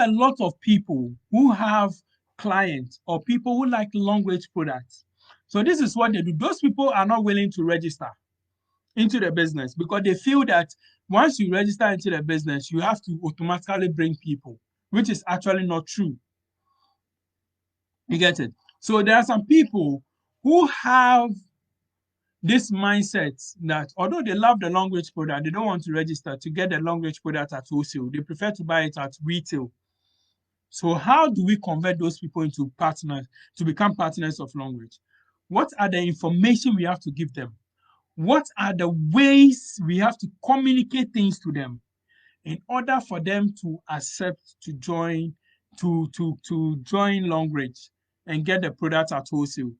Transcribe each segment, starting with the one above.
a lot of people who have clients or people who like Longrich products. So this is what they do. Those people are not willing to register into the business because they feel that once you register into the business, you have to automatically bring people, which is actually not true. You get it? So there are some people who have this mindset that although they love the Longrich product, they don't want to register to get the Longrich product at wholesale. They prefer to buy it at retail. So how do we convert those people into partners, to become partners of Longrich? What are the information we have to give them? What are the ways we have to communicate things to them in order for them to accept to join join Longrich and get the product at wholesale?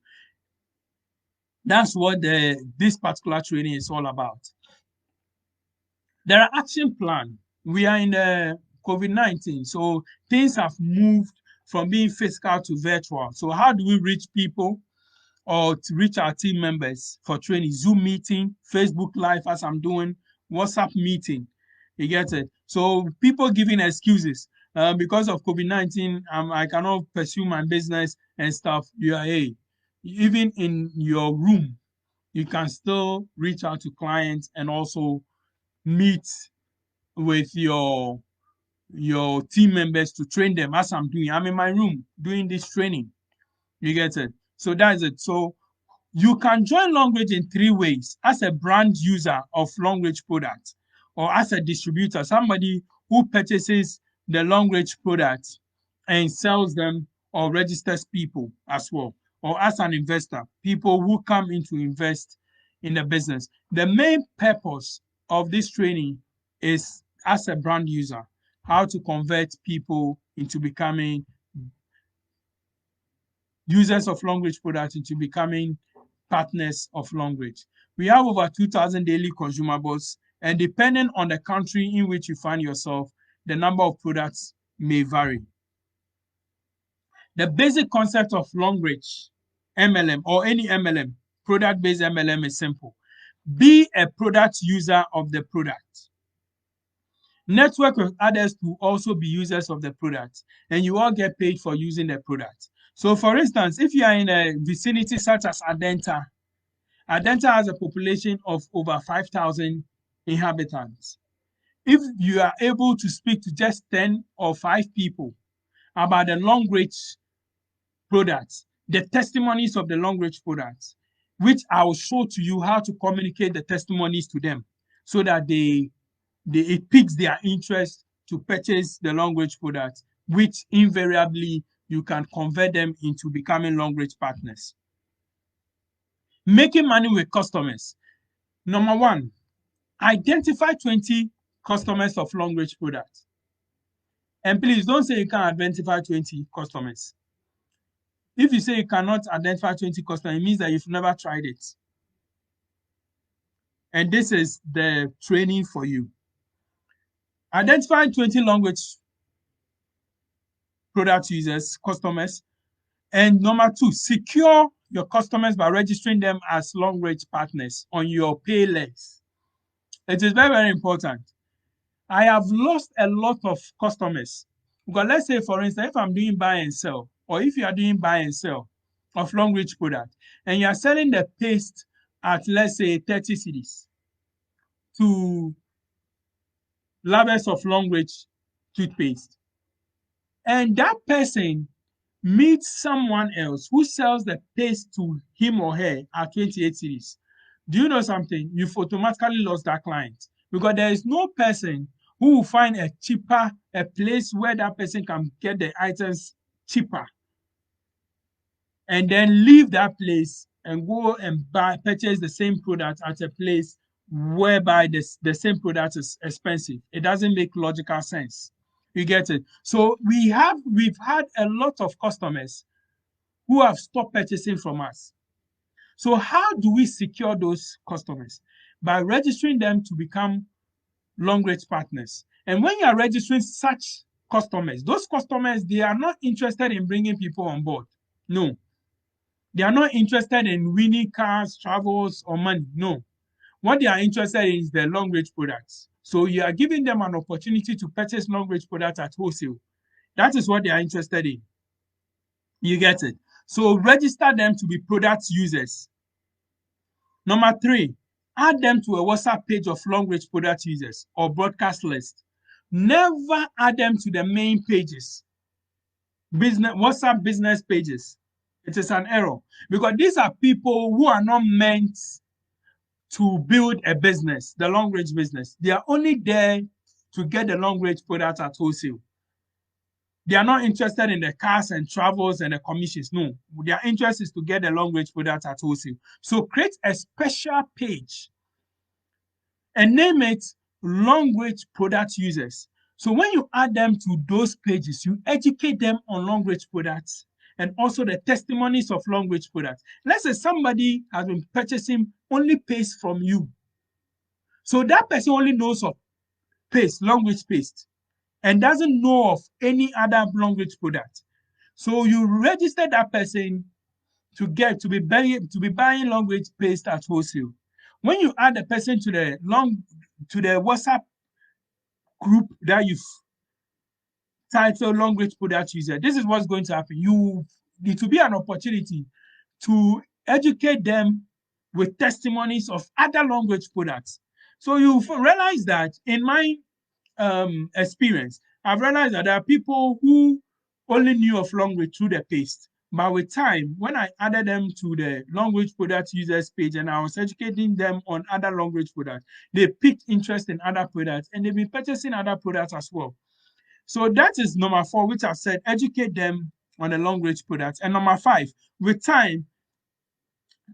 That's what this particular training is all about. There are action plan. We are in the COVID-19, so things have moved from being physical to virtual. So how do we reach people or to reach our team members for training? Zoom meeting, Facebook Live as I'm doing, WhatsApp meeting. You get it? So people giving excuses. Because of COVID-19, I cannot pursue my business and stuff. Hey, even in your room, you can still reach out to clients and also meet with your team members to train them as I'm doing. I'm in my room doing this training. You get it? So that's it. So you can join Longrich in 3 ways: as a brand user of Longrich product, or as a distributor, somebody who purchases the Longrich product and sells them or registers people as well, or as an investor, people who come in to invest in the business. The main purpose of this training is as a brand user, how to convert people into becoming users of Longrich products, into becoming partners of Longrich. We have over 2,000 daily consumables, and depending on the country in which you find yourself, the number of products may vary. The basic concept of Longrich MLM or any MLM, product-based MLM, is simple. Be a product user of the product. Network with others to also be users of the product, and you all get paid for using the product. So for instance, if you are in a vicinity such as Adenta has a population of over 5,000 inhabitants. If you are able to speak to just 10 or 5 people about the Longrich products, the testimonies of the Longrich products, which I will show to you how to communicate the testimonies to them so that it piques their interest to purchase the Longrich products, which invariably you can convert them into becoming Longrich partners. Making money with customers. Number 1, identify 20 customers of Longrich products. And please don't say you can't identify 20 customers. If you say you cannot identify 20 customers, it means that you've never tried it. And this is the training for you. Identify 20 Longrich product users, customers. And number 2, secure your customers by registering them as Longrich partners on your pay list. It is very, very important. I have lost a lot of customers because let's say, for instance, if I'm doing buy and sell, or if you are doing buy and sell of Longrich product, and you are selling the paste at, let's say, 30 cedis to Lovers of Longrich toothpaste, and that person meets someone else who sells the paste to him or her at 28 cedis, do you know something? You've automatically lost that client because there is no person who will find a place where that person can get the items cheaper and then leave that place and go and purchase the same product at a place whereby the same product is expensive. It doesn't make logical sense. You get it? So we've had a lot of customers who have stopped purchasing from us. So how do we secure those customers? By registering them to become Longrich partners. And when you are registering such customers, those customers, they are not interested in bringing people on board. No. They are not interested in winning cars, travels, or money. No. What they are interested in is the Longrich products. So you are giving them an opportunity to purchase Longrich products at wholesale. That is what they are interested in. You get it? So register them to be product users. Number 3, add them to a WhatsApp page of Longrich product users or broadcast list. Never add them to the main pages, WhatsApp business pages. It is an error because these are people who are not meant to build a business, the Longrich business. They are only there to get the Longrich product at wholesale. They are not interested in the cars and travels and the commissions. No, their interest is to get the Longrich product at wholesale. So create a special page and name it Longrich product users. So when you add them to those pages, you educate them on Longrich products and also the testimonies of Longrich products. Let's say somebody has been purchasing only paste from you. So that person only knows of paste, Longrich paste, and doesn't know of any other Longrich product. So you register that person to be buying Longrich paste at wholesale. When you add the person to the WhatsApp group that you've titled Longrich product user, this is what's going to happen. It will be an opportunity to educate them with testimonies of other Longrich products. So you realize that in my experience, I've realized that there are people who only knew of Longrich through the paste. But with time, when I added them to the Longrich product users page and I was educating them on other Longrich products, they picked interest in other products and they've been purchasing other products as well. So that is number 4, which I said, educate them on the Longrich products. And number 5, with time,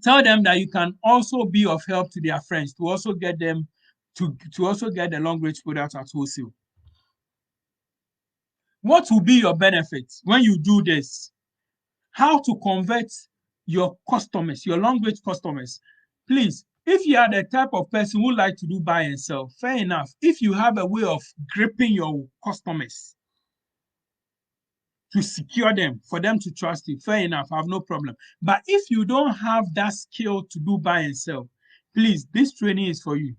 tell them that you can also be of help to their friends to also get them to also get the Longrich products at wholesale. What will be your benefit when you do this? How to convert your customers, your Longrich customers. Please, if you are the type of person who like to do buy and sell, fair enough. If you have a way of gripping your customers to secure them, for them to trust you, fair enough, I have no problem. But if you don't have that skill to do buy and sell, please, this training is for you.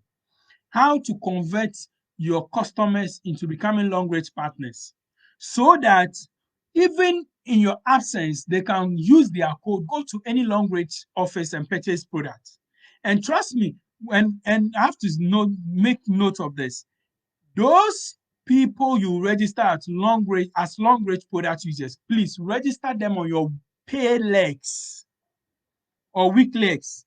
How to convert your customers into becoming Longrich partners so that even in your absence, they can use their code, go to any Longrich office and purchase products. And trust me, and I have to make note of this. Those people you register as Longrich product users, please register them on your pay legs or week legs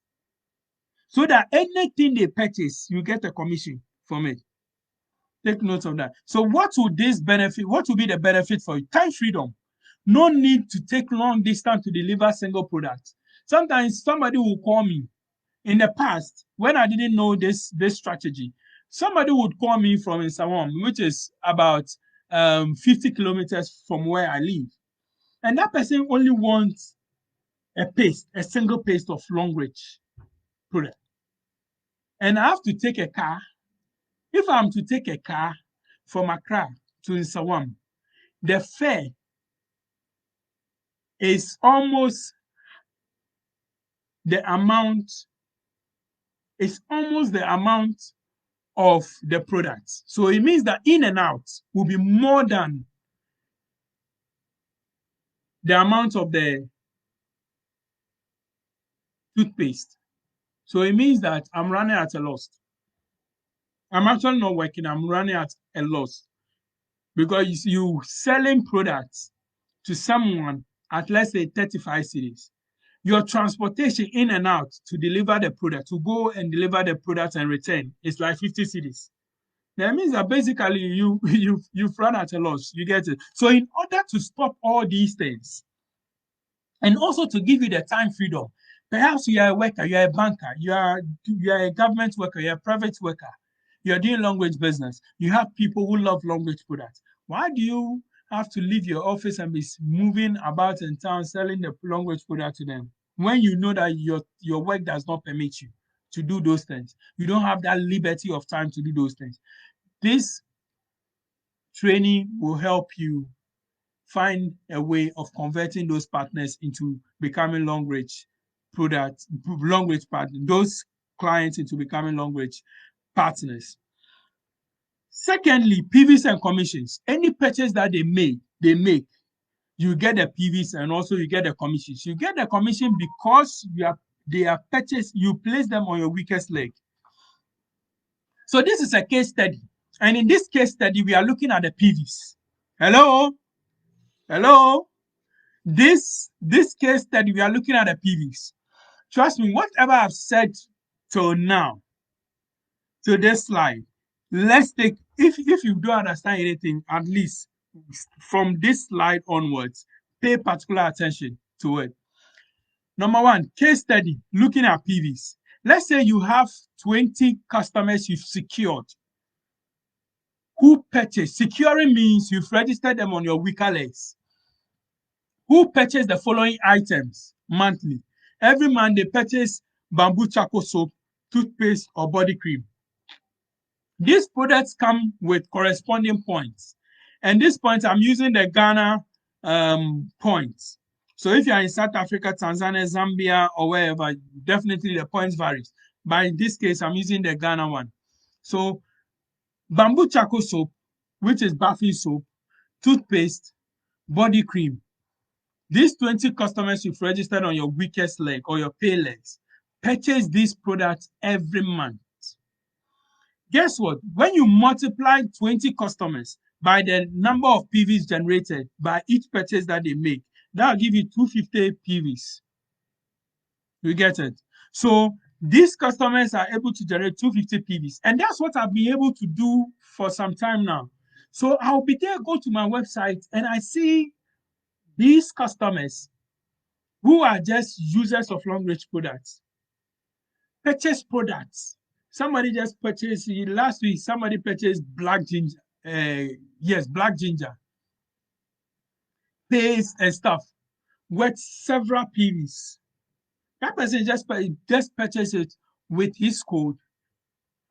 so that anything they purchase, you get a commission from it. Take note of that. So what would this benefit? What will be the benefit for you? Time freedom. No need to take long distance to deliver single products. Sometimes somebody will call me. In the past, when I didn't know this strategy, somebody would call me from Nsawam, which is about 50 kilometers from where I live. And that person only wants a single paste of Longrich product. And I have to take a car. If I'm to take a car from Accra to Nsawam, the fare is almost the amount of the product. So it means that in and out will be more than the amount of the toothpaste. So it means that I'm running at a loss. I'm actually not working, I'm running at a loss because you selling products to someone at, let's say, 35 cedis. Your transportation in and out to deliver the product, to go and deliver the product and return, is like 50 cedis. That means that basically you've run at a loss. You get it? So in order to stop all these things, and also to give you the time freedom, perhaps you are a worker, you are a banker, you are a government worker, you are a private worker, you are doing Longrich business, you have people who love Longrich products. Why do you have to leave your office and be moving about in town selling the Longrich product to them when you know that your work does not permit you to do those things? You don't have that liberty of time to do those things. This training will help you find a way of converting those partners into becoming Longrich partners, those clients into becoming Longrich partners. Secondly, PVs and commissions. Any purchase that they made they make, you get the PVs and also you get the commissions. You get the commission because they are purchased, you place them on your weakest leg. So this is a case study. And in this case study, we are looking at the PVs. Hello? Hello? This case study, we are looking at the PVs. Trust me, whatever I've said till now, to this slide, let's take, if you don't understand anything, at least from this slide onwards, pay particular attention to it. Number one, case study, looking at PVs. Let's say you have 20 customers you've secured who purchase. Securing means you've registered them on your weaker legs. Who purchase the following items monthly. Every month they purchase bamboo charcoal soap, toothpaste, or body cream. These products come with corresponding points. And these points, I'm using the Ghana points. So if you are in South Africa, Tanzania, Zambia, or wherever, definitely the points varies. But in this case, I'm using the Ghana one. So bamboo charcoal soap, which is bathing soap, toothpaste, body cream. These 20 customers you've registered on your weakest leg or your pay legs purchase these products every month. Guess what? When you multiply 20 customers by the number of PVs generated by each purchase that they make, that will give you 250 PVs. You get it? So these customers are able to generate 250 PVs. And that's what I've been able to do for some time now. So I'll be there, go to my website, and I see these customers who are just users of Longrich products, purchase products. Somebody just purchased, last week, somebody purchased black ginger. Black ginger. Paste and stuff with several PVs. That person just purchased it with his code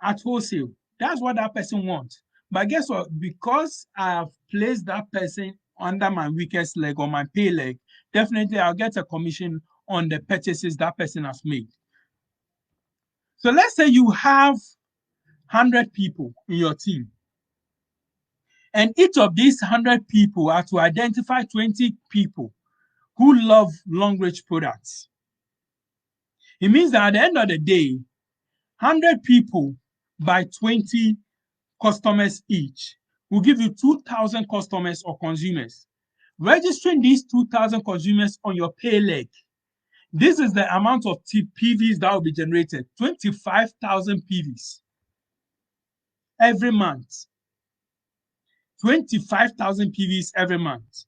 at wholesale. That's what that person wants. But guess what? Because I have placed that person under my weakest leg or my pay leg, definitely I'll get a commission on the purchases that person has made. So let's say you have 100 people in your team. And each of these 100 people are to identify 20 people who love Longrich products. It means that at the end of the day, 100 people by 20 customers each will give you 2,000 customers or consumers. Registering these 2,000 consumers on your pay leg, this is the amount of PVs that will be generated, 25,000 PVs every month. 25,000 PVs every month.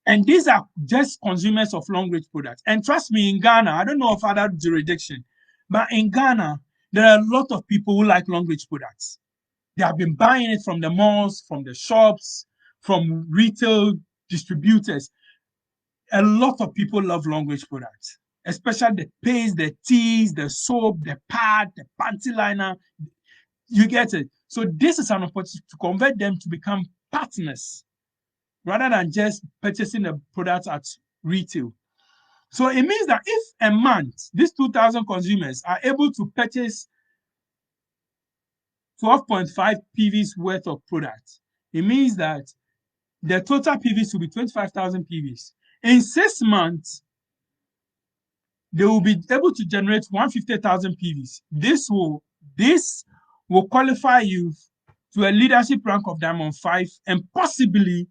And these are just consumers of Longrich products. And trust me, in Ghana, I don't know of other jurisdiction, but in Ghana, there are a lot of people who like Longrich products. They have been buying it from the malls, from the shops, from retail distributors. A lot of people love Longrich products, especially the paste, the teas, the soap, the pad, the panty liner. You get it? So this is an opportunity to convert them to become partners rather than just purchasing the products at retail. So it means that if a month, these 2,000 consumers are able to purchase 12.5 PVs worth of products, it means that the total PVs will be 25,000 PVs. In 6 months, they will be able to generate 150,000 PVs. This will qualify you to a leadership rank of Diamond 5 and possibly,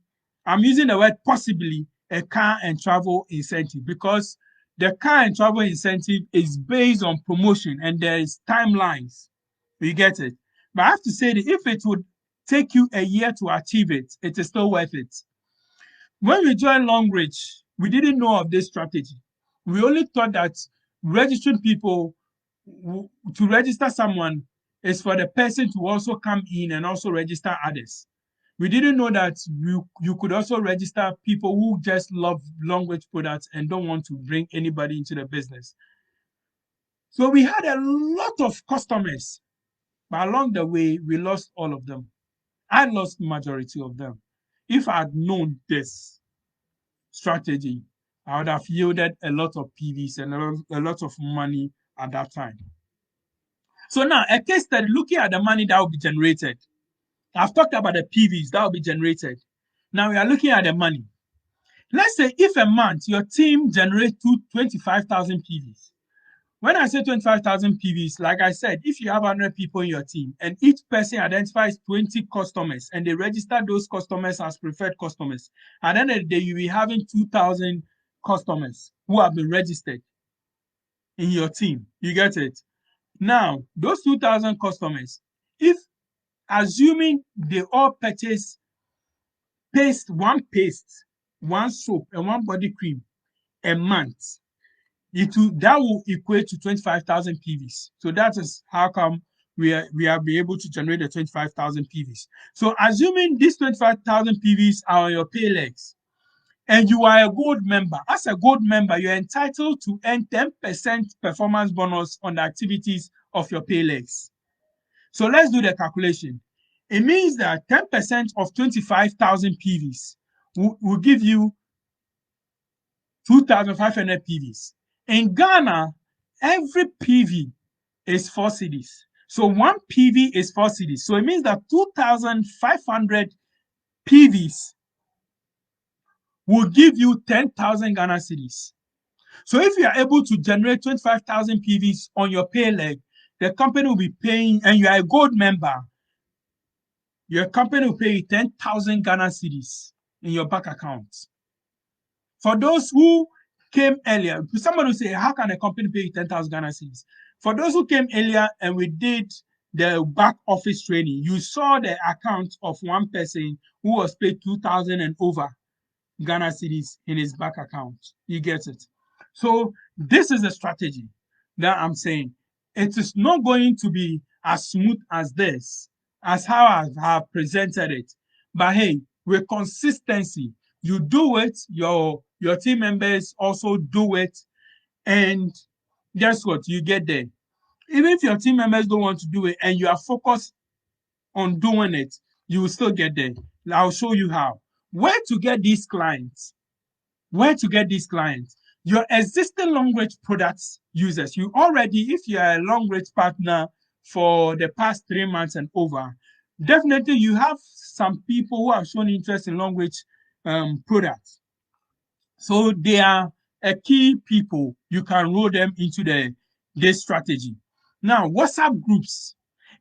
I'm using the word possibly, a car and travel incentive, because the car and travel incentive is based on promotion and there is timelines. You get it? But I have to say that if it would take you a year to achieve it, it is still worth it. When we joined Longrich, we didn't know of this strategy. We only thought that registering people, to register someone, is for the person to also come in and also register others. We didn't know that you could also register people who just love Longrich products and don't want to bring anybody into the business. So we had a lot of customers, but along the way, we lost all of them. I lost the majority of them. If I had known this strategy, I would have yielded a lot of PVs and a lot of money at that time. So now, a case study looking at the money that will be generated. I've talked about the PVs that will be generated. Now we are looking at the money. Let's say if a month your team generates 25,000 PVs. When I say 25,000 PVs, like I said, if you have 100 people in your team and each person identifies 20 customers and they register those customers as preferred customers, at the end of the day, you'll be having 2,000 customers who have been registered in your team. You get it? Now, those 2,000 customers, if assuming they all purchase paste, one soap, and one body cream a month, that will equate to 25,000 PVs. So that is how come we are be able to generate the 25,000 PVs. So assuming these 25,000 PVs are on your pay legs, and you are a gold member, as a gold member, you're entitled to earn 10% performance bonus on the activities of your pay legs. So let's do the calculation. It means that 10% of 25,000 PVs will give you 2,500 PVs. In Ghana, every PV is 4 cedis. So one PV is 4 cedis. So it means that 2,500 PVs will give you 10,000 Ghana cedis. So if you are able to generate 25,000 PVs on your pay leg, the company will be paying, and you are a gold member, your company will pay you 10,000 Ghana cedis in your bank account. For those who came earlier, somebody will say, how can a company pay you 10,000 Ghana cedis? For those who came earlier and we did the back office training, you saw the account of one person who was paid 2,000 and over Ghana cedis in his bank account. You get it? So this is a strategy that I'm saying. It is not going to be as smooth as this, as how I have presented it. But hey, with consistency, you do it, your team members also do it, and guess what? You get there. Even if your team members don't want to do it and you are focused on doing it, you will still get there. I'll show you how. Where to get these clients? Where to get these clients? Your existing Longrich products users. You already, if you are a Longrich partner for the past 3 months and over, definitely you have some people who have shown interest in Longrich products. So they are a key people. You can roll them into this strategy. Now, WhatsApp groups.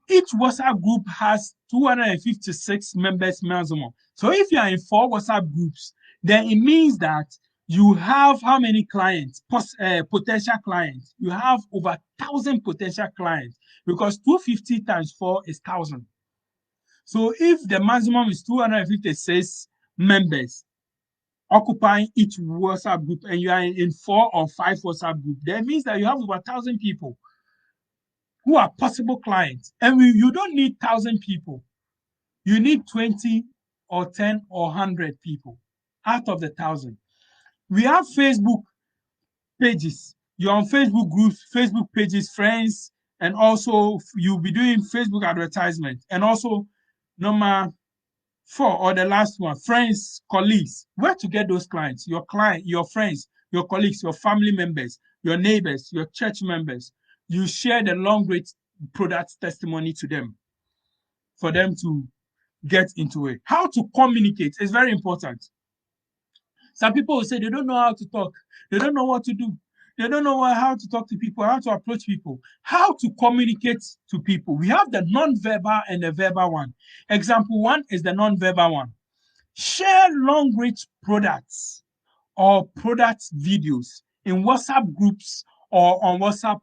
Each WhatsApp group has 256 members maximum. So if you are in 4 WhatsApp groups, then it means that you have how many clients, potential clients? You have over 1,000 potential clients because 250 times 4 is 1,000. So if the maximum is 256 members occupying each WhatsApp group and you are in 4 or 5 WhatsApp groups, that means that you have over 1,000 people who are possible clients. And you don't need 1,000 people. You need 20 or 10 or 100 people out of the 1,000. We have Facebook pages. You're on Facebook groups, Facebook pages, friends, and also you'll be doing Facebook advertisement. And also number 4, or the last one, friends, colleagues. Where to get those clients? Your client, your friends, your colleagues, your family members, your neighbors, your church members. You share the Longrich product testimony to them for them to get into it. How to communicate is very important. Some people will say they don't know how to talk. They don't know what to do. They don't know how to talk to people, how to approach people, how to communicate to people. We have the non-verbal and the verbal one. Example 1 is the non-verbal one. Share Longrich products or product videos in WhatsApp groups or on WhatsApp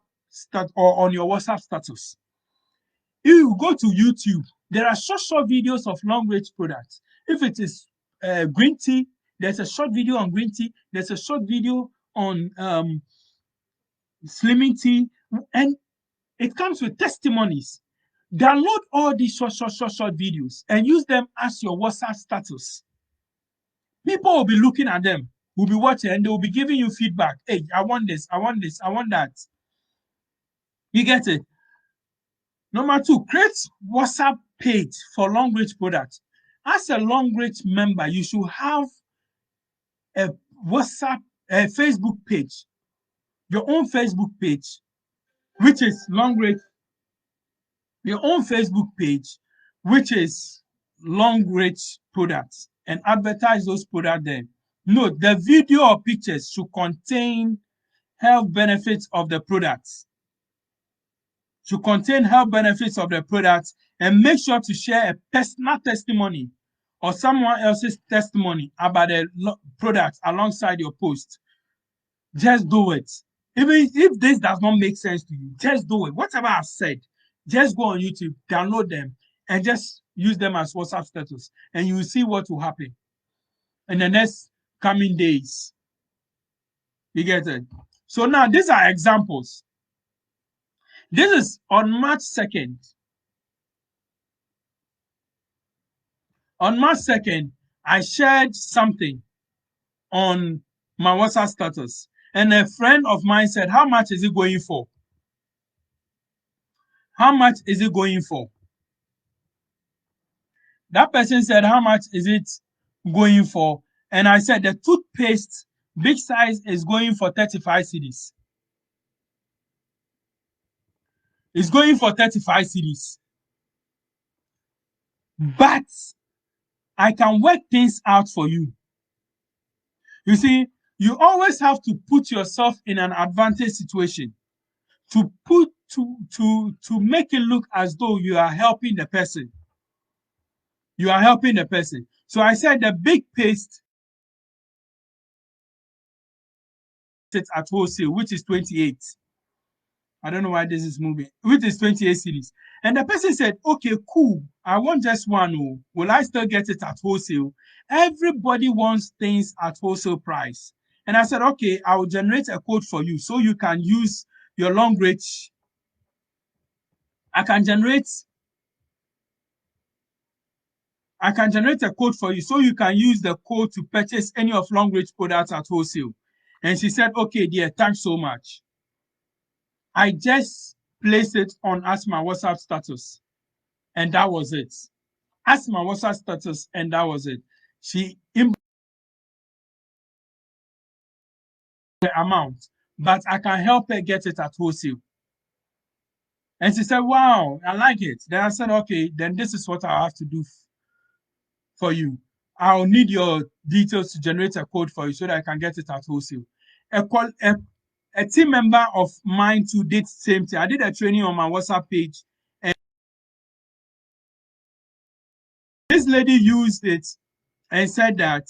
or on your WhatsApp status. If you go to YouTube, there are short videos of Longrich products. If it is green tea, there's a short video on green tea. There's a short video on slimming tea, and it comes with testimonies. Download all these short videos and use them as your WhatsApp status. People will be looking at them, will be watching, and they will be giving you feedback. Hey, I want this, I want this, I want that. You get it? Number 2, create WhatsApp page for Longrich products. As a Longrich member, you should have a Facebook page, your own Facebook page, which is Longrich, your own Facebook page, which is Longrich products. and advertise those products there. Note, the video or pictures should contain health benefits of the products. Should contain health benefits of the products, and make sure to share a personal testimony or someone else's testimony about the product alongside your post. Just do it. Even if this does not make sense to you, just do it. Whatever I've said, just go on YouTube, download them, and just use them as WhatsApp status, and you will see what will happen in the next coming days. You get it? So now these are examples. This is on March 2nd. On March 2nd, I shared something on my WhatsApp status, and a friend of mine said, how much is it going for? How much is it going for? That person said, how much is it going for? And I said, the toothpaste big size is going for 35 cedis. It's going for 35 cedis. But I can work things out for you. You see, you always have to put yourself in an advantage situation to make it look as though you are helping the person. You are helping the person. So I said the big paste at wholesale, which is 28. I don't know why this is moving, which is 28 cedis. And the person said, okay, cool. I want just one. Oh, will I still get it at wholesale? Everybody wants things at wholesale price. And I said, okay, I will generate a code for you so you can use your Longrich. I can generate a code for you so you can use the code to purchase any of Longrich products at wholesale. And she said, okay, dear, thanks so much. I just placed it on Ask My WhatsApp status, and that was it. Ask My WhatsApp status, and that was it. She input the amount, but I can help her get it at wholesale. And she said, wow, I like it. Then I said, okay, then this is what I have to do for you. I'll need your details to generate a code for you so that I can get it at wholesale. A team member of mine too did the same thing. I did a training on my WhatsApp page, and this lady used it and said that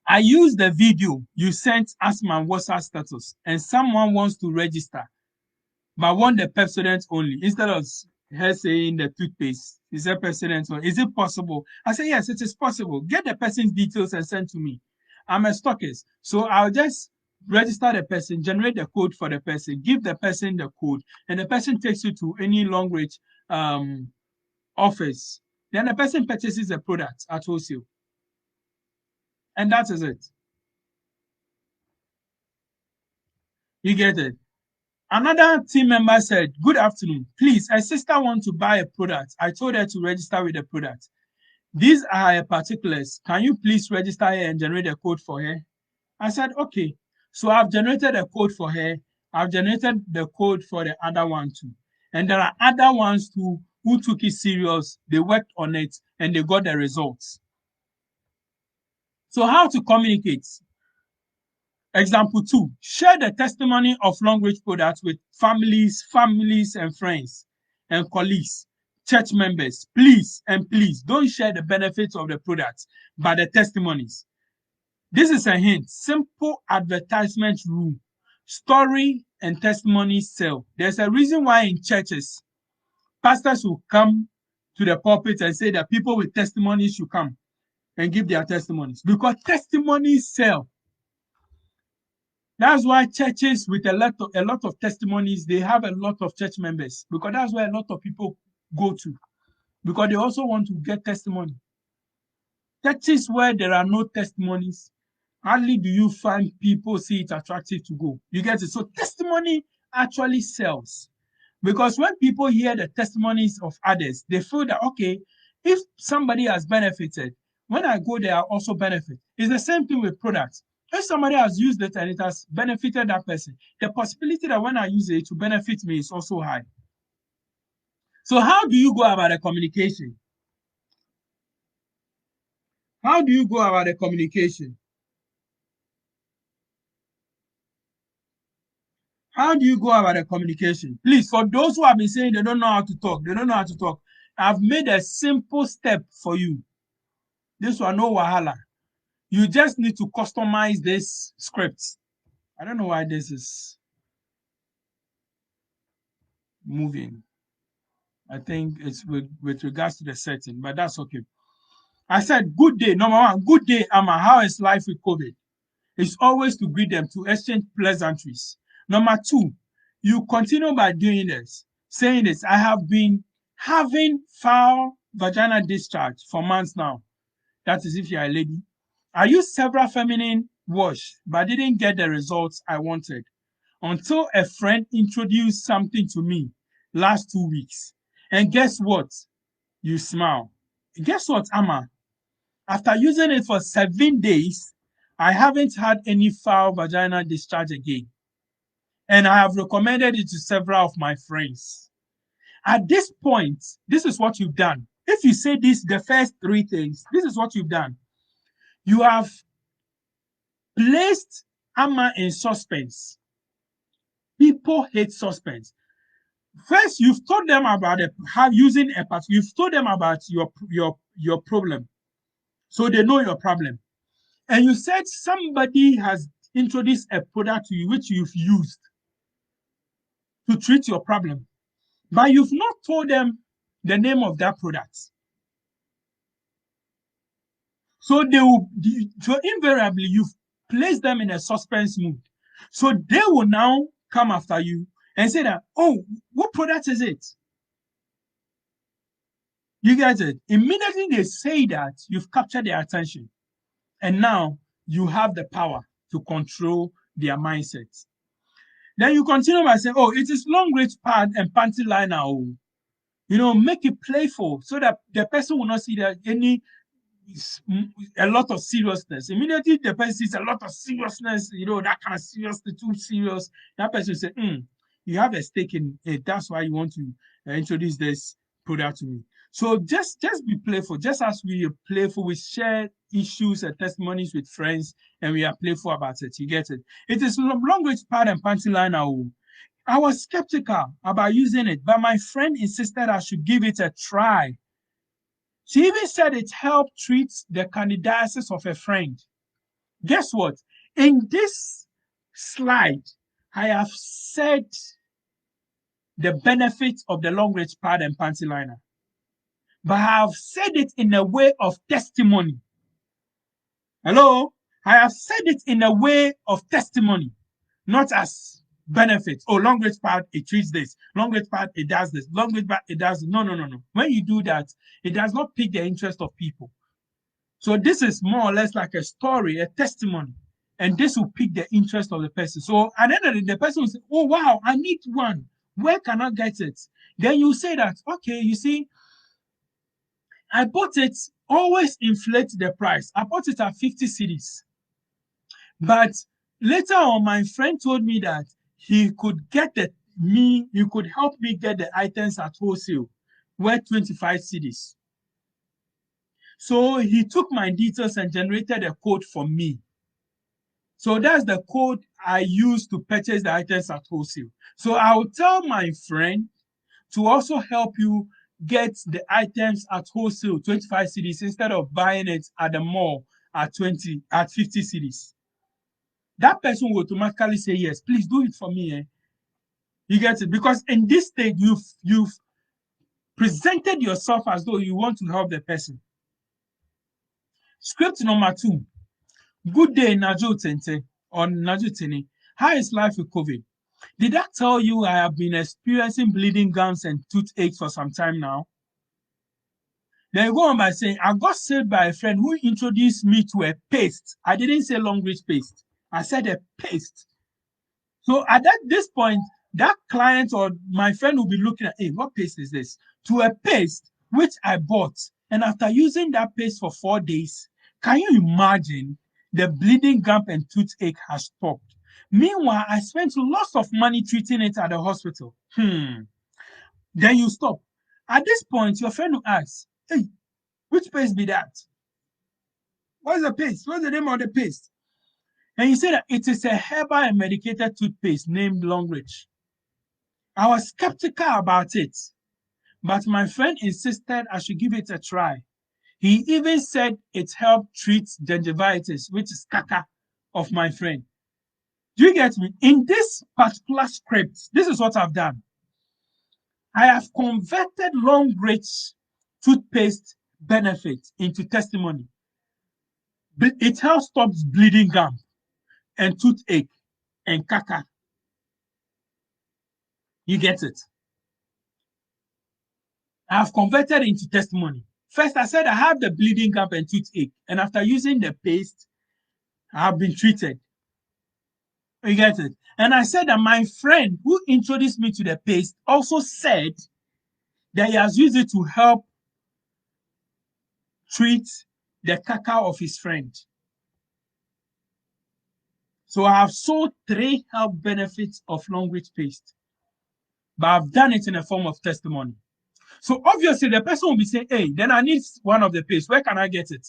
I used the video you sent as my WhatsApp status, and someone wants to register, but want the Pepsodent only instead of her saying the toothpaste. Is that Pepsodent only? Is it possible? I said, yes, it is possible. Get the person's details and send to me. I'm a stockist, so I'll just register the person, generate the code for the person, give the person the code, and the person takes you to any Longrich office. Then the person purchases the product at wholesale. And that is it. You get it? Another team member said, good afternoon. Please, a sister wants to buy a product. I told her to register with the product. These are her particulars. Can you please register her and generate a code for her? I said, okay. So I've generated a code for her. I've generated the code for the other one too. And there are other ones too who took it serious. They worked on it and they got the results. So how to communicate? Example 2, share the testimony of Longrich products with families and friends and colleagues, church members. Please and please don't share the benefits of the products, but the testimonies. This is a hint. Simple advertisement rule. Story and testimony sell. There's a reason why in churches, pastors will come to the pulpit and say that people with testimonies should come and give their testimonies, because testimonies sell. That's why churches with a lot of testimonies, they have a lot of church members, because that's where a lot of people go to, because they also want to get testimony. Churches where there are no testimonies, hardly do you find people see it attractive to go. You get it? So testimony actually sells, because when people hear the testimonies of others, they feel that, okay, if somebody has benefited, when I go there, I also benefit. It's the same thing with products. If somebody has used it and it has benefited that person, the possibility that when I use it to benefit me is also high. So how do you go about the communication? How do you go about the communication? How do you go about the communication? Please, for those who have been saying they don't know how to talk, they don't know how to talk. I've made a simple step for you. This one, no wahala. You just need to customize this script. I don't know why this is moving. I think it's with regards to the setting, but that's okay. I said, good day. Number one, good day, Amma. How is life with COVID? It's always to greet them, to exchange pleasantries. Number two, you continue by doing this, saying this. I have been having foul vaginal discharge for months now. That is if you're a lady. I used several feminine wash, but didn't get the results I wanted until a friend introduced something to me last 2 weeks. And guess what? You smile. Guess what, Amma? After using it for 7 days, I haven't had any foul vaginal discharge again. And I have recommended it to several of my friends. At this point, this is what you've done. If you say this, the first three things, this is what you've done. You have placed Amma in suspense. People hate suspense. First, you've told them about how using a part. You've told them about your problem, so they know your problem. And you said somebody has introduced a product to you which you've used to treat your problem, but you've not told them the name of that product. So so invariably you've placed them in a suspense mood. So they will now come after you and say that, oh, what product is it? You get it? Immediately they say that, you've captured their attention. And now you have the power to control their mindset. Then you continue by saying, oh, it is Longrich pad and panty liner. Oh. Make it playful so that the person will not see that a lot of seriousness. Immediately the person sees a lot of seriousness, that kind of seriousness, too serious. That person will say, you have a stake in it. That's why you want to introduce this product to me. So just be playful. Just as we are playful, we share issues and testimonies with friends, and we are playful about it. You get it? It is Longrich pad and panty liner. I was skeptical about using it, but my friend insisted I should give it a try. She even said it helped treat the candidiasis of a friend. Guess what? In this slide, I have said the benefits of the Longrich pad and panty liner, but I have said it in a way of testimony. Hello? I have said it in a way of testimony, not as benefits. Oh, Longrich pad, it treats this. Longrich pad, it does this. Longrich pad, it does. No. When you do that, it does not pique the interest of people. So this is more or less like a story, a testimony, and this will pique the interest of the person. So at the end of the day, the person will say, oh, wow, I need one. Where can I get it? Then you say that, okay, you see, I bought it, always inflate the price. I bought it at 50 cedis. But later on, my friend told me that he could help me get the items at wholesale, worth 25 cedis. So he took my details and generated a code for me. So that's the code I use to purchase the items at wholesale. So I'll tell my friend to also help you get the items at wholesale, 25 cedis, instead of buying it at the mall at 50 cedis. That person will automatically say, yes, please do it for me. You get it? Because in this stage, you've presented yourself as though you want to help the person. Script number 2. Good day, Najo Tente or Najo Tene. How is life with COVID? Did I tell you I have been experiencing bleeding gums and toothaches for some time now? Then you go on by saying, I got saved by a friend who introduced me to a paste. I didn't say Longrich paste. I said a paste. So at this point, that client or my friend will be looking at, hey, what paste is this? To a paste which I bought. And after using that paste for 4 days, can you imagine the bleeding gum and toothache has stopped? Meanwhile, I spent lots of money treating it at the hospital. Then you stop. At this point, your friend will ask, hey, which paste be that? What's the paste? What's the name of the paste? And he said that it is a herbal and medicated toothpaste named Longrich. I was skeptical about it, but my friend insisted I should give it a try. He even said it helped treat gingivitis, which is caca of my friend. Do you get me? In this particular script, this is what I've done. I have converted Longrich toothpaste benefit into testimony. It helps stop bleeding gum and toothache and caca. You get it? I have converted it into testimony. First, I said I have the bleeding gum and toothache, and after using the paste, I have been treated. You get it? And I said that my friend who introduced me to the paste also said that he has used it to help treat the caca of his friend. So I have sold 3 health benefits of Longrich paste, but I've done it in a form of testimony. So obviously the person will be saying, hey, then I need one of the paste. Where can I get it?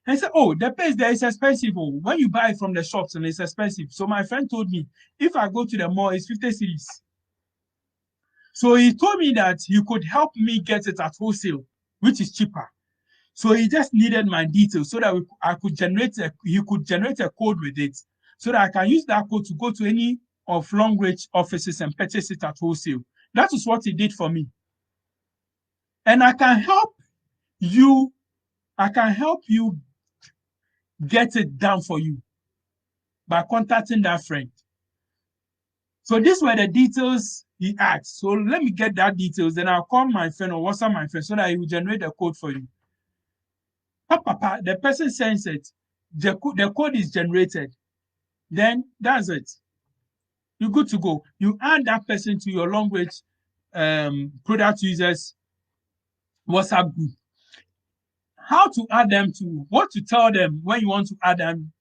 And I said, oh, the paste there is expensive. Oh, when you buy it from the shops and it's expensive. So my friend told me, if I go to the mall, it's 50 cedis. So he told me that he could help me get it at wholesale, which is cheaper. So he just needed my details so that he could generate a code with it so that I can use that code to go to any of Longrich offices and purchase it at wholesale. That is what he did for me. And I can help you get it done for you by contacting that friend. So these were the details he asked. So let me get that details, then I'll call my friend or WhatsApp my friend so that he will generate the code for you. Papa, the person sends it, the code is generated, then that's it. You're good to go. You add that person to your Longrich product users WhatsApp group. How to add them to, what to tell them when you want to add them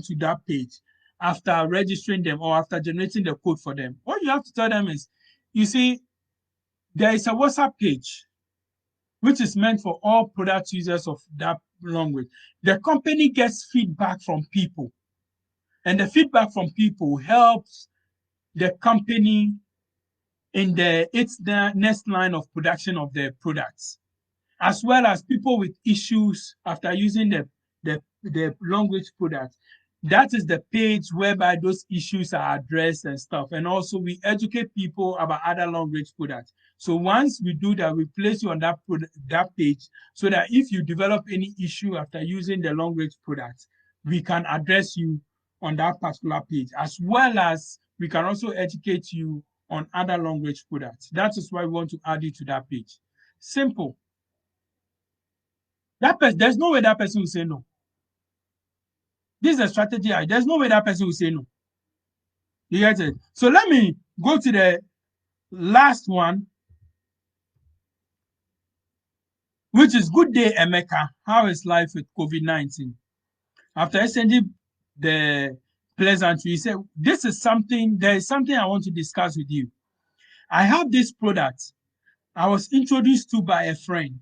to that page after registering them or after generating the code for them. What you have to tell them is, you see, there is a WhatsApp page which is meant for all product users of that language. The company gets feedback from people, and the feedback from people helps the company in its next line of production of their products, as well as people with issues after using the Longrich product. That is the page whereby those issues are addressed and stuff. And also we educate people about other Longrich products. So once we do that, we place you on that page so that if you develop any issue after using the Longrich product, we can address you on that particular page, as well as we can also educate you on other Longrich products. That is why we want to add you to that page. Simple. There's no way that person will say no. This is a strategy. There's no way that person will say no. You get it? So let me go to the last one, which is Good Day, Emeka. How is life with COVID-19? After sending the pleasantry, he said, there is something I want to discuss with you. I have this product I was introduced to by a friend.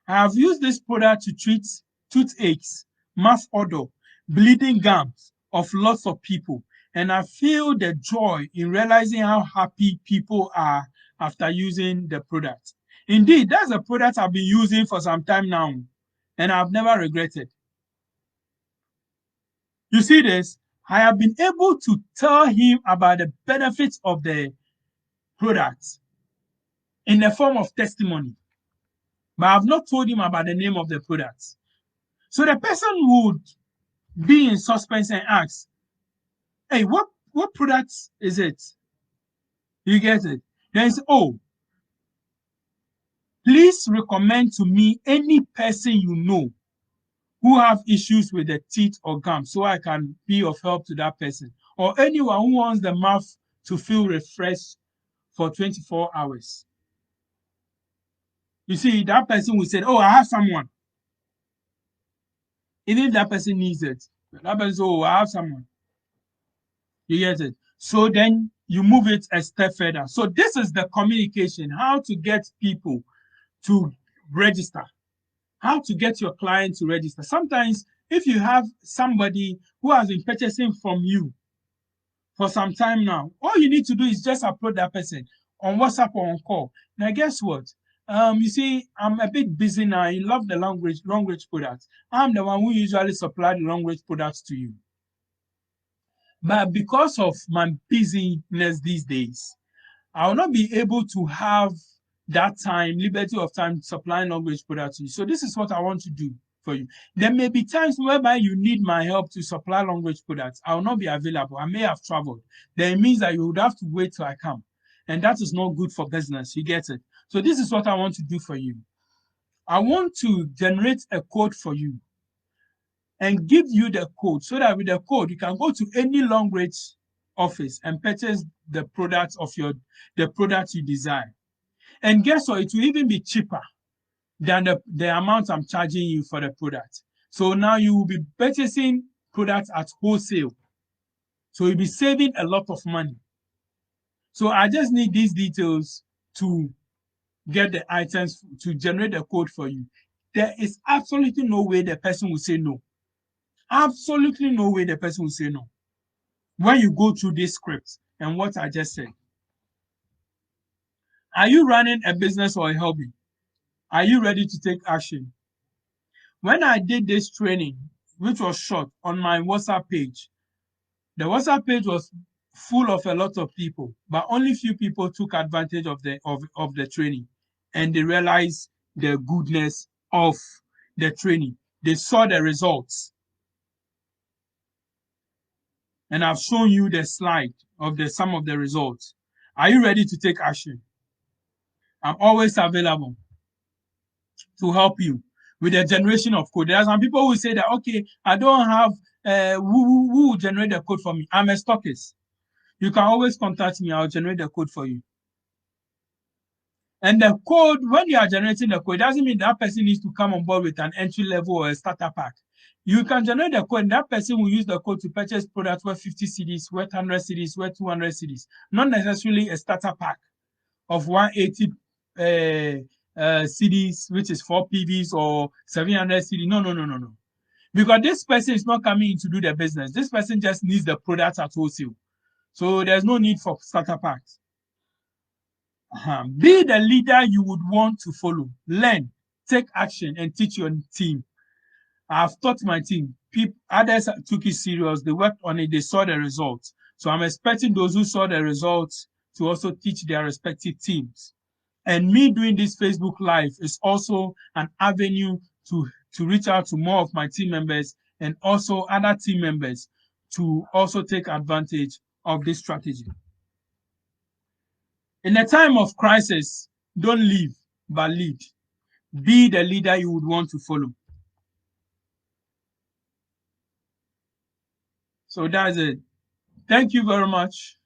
I have used this product to treat toothaches, mouth odor, bleeding gums of lots of people. And I feel the joy in realizing how happy people are after using the product. Indeed, that's a product I've been using for some time now, and I've never regretted. You see this? I have been able to tell him about the benefits of the product in the form of testimony, but I've not told him about the name of the product. So the person would be in suspense and ask, hey, what product is it? You get it? Then say, oh, please recommend to me any person you know who have issues with the teeth or gums so I can be of help to that person. Or anyone who wants the mouth to feel refreshed for 24 hours. You see, that person will say, oh, I have someone. Even if that person needs it, that person says, oh, I have someone. You get it? So then you move it a step further. So this is the communication, how to get people to register, how to get your client to register. Sometimes If you have somebody who has been purchasing from you for some time now, all you need to do is just approach that person on WhatsApp or on call. Now, guess what? You see, I'm a bit busy now. You love the Longrich products. I'm the one who usually supply the Longrich products to you. But because of my busyness these days, I will not be able to have that time, liberty of time supplying Longrich products to you. So this is what I want to do for you. There may be times whereby you need my help to supply Longrich products. I will not be available. I may have traveled. Then it means that you would have to wait till I come. And that is not good for business. You get it? So this is what I want to do for you. I want to generate a code for you and give you the code so that with the code, you can go to any Longrich office and purchase the product of the product you desire. And guess what? It will even be cheaper than the amount I'm charging you for the product. So now you will be purchasing products at wholesale. So you'll be saving a lot of money. So I just need these details to get the items to generate the code for you. There is absolutely no way the person will say no. Absolutely no way the person will say no. When you go through this script and what I just said. Are you running a business or a hobby? Are you ready to take action? When I did this training, which was short on my WhatsApp page, the WhatsApp page was full of a lot of people, but only few people took advantage of the training, and they realized the goodness of the training. They saw the results. And I've shown you the slide of some of the results. Are you ready to take action? I'm always available to help you with the generation of code. There are some people who say that, okay, I don't have who will generate the code for me. I'm a stockist. You can always contact me. I'll generate the code for you. And the code, when you are generating the code, it doesn't mean that person needs to come on board with an entry level or a starter pack. You can generate the code, and that person will use the code to purchase products worth 50 CDs, worth 100 CDs, worth 200 CDs. Not necessarily a starter pack of 180 CDs, which is 4 PVs or 700 CDs. No. Because this person is not coming in to do the business. This person just needs the product at wholesale. So there's no need for starter packs. Be the leader you would want to follow. Learn, take action, and teach your team. I've taught my team. Others took it serious. They worked on it. They saw the results. So I'm expecting those who saw the results to also teach their respective teams. And me doing this Facebook Live is also an avenue to reach out to more of my team members and also other team members to also take advantage of this strategy. In a time of crisis, don't leave, but lead. Be the leader you would want to follow. So that's it. Thank you very much.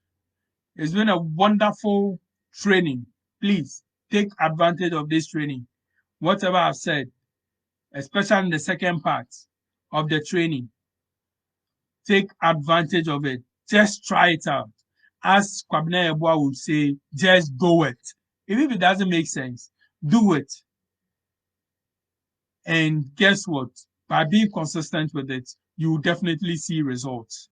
It's been a wonderful training. Please take advantage of this training. Whatever I've said, especially in the second part of the training, take advantage of it. Just try it out. As Kwabena Yeboah would say, just do it. Even if it doesn't make sense, do it. And guess what? By being consistent with it, you will definitely see results.